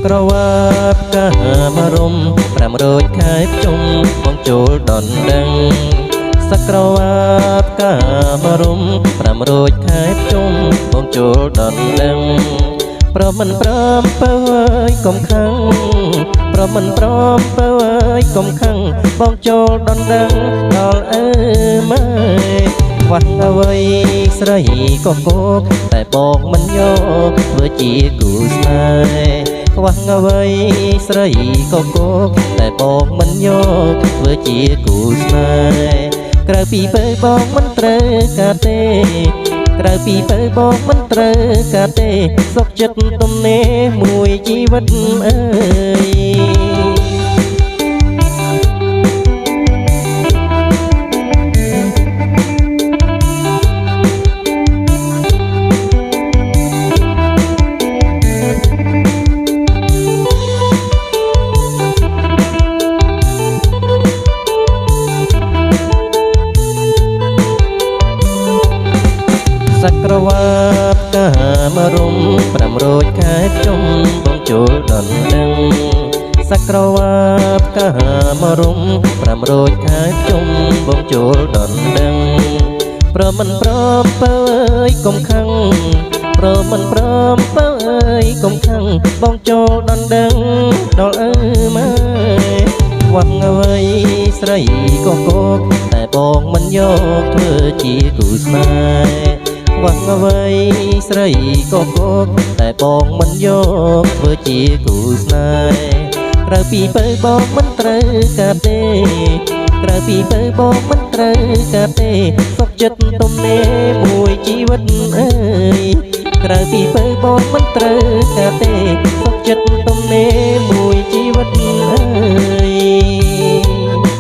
ក្រវ៉ាប់កាមរំ500ខែជុំបងចូលដនដឹងសក្រវ៉ាប់កាមរំ500ខែជុំបងចូលដនដឹងប្រមិនព្រមបើហើយកុំខឹងប្រមិនព្រមបើហើយកុំខឹងបងចូលដនដឹងដល់អើម៉ែខ្វះអ្វីស្រីក៏គោកតែបងមិនយកធ្វើជាគូស្នេហ៍ខ្វះអ្វីស្រីក៏គោកតែបងមិនយកធ្វើជាគូស្នេហ៍ក្រៅពីពេលបងមិនត្រូវការទេក្រៅពីពេលបងមិនត្រូវការទេសុខចិត្តទំនេរមួយជីវិតអើយសក្រវ៉ាប់កាមរំ500ខែជុំបងចូលដនដឹងសក្រវ៉ាប់កាមរំ500ខែជុំបងចូលដនដឹងប្រមិនព្រមបើអើយកុំខឹងប្រមិនព្រមបើអើយកុំខឹងបងចូលដនដឹងដល់អើម៉ែខ្វះអ្វីស្រីក៏គោកតែបងមិនយកធ្វើជាគូស្នេហ៍ខ្វះអ្វីស្រីក៏គោកតែបងមិនយកធ្វើជាគូស្នេហ៍ក្រៅពីពេលបងមិនត្រូវការទេក្រៅពីពេលបងមិនត្រូវការទេសុខចិត្តទំនេរមួយជីវិតអើយក្រៅពីពេលបងមិនត្រូវការទេសុខចិត្តទំនេរមួយជីវិតអើយ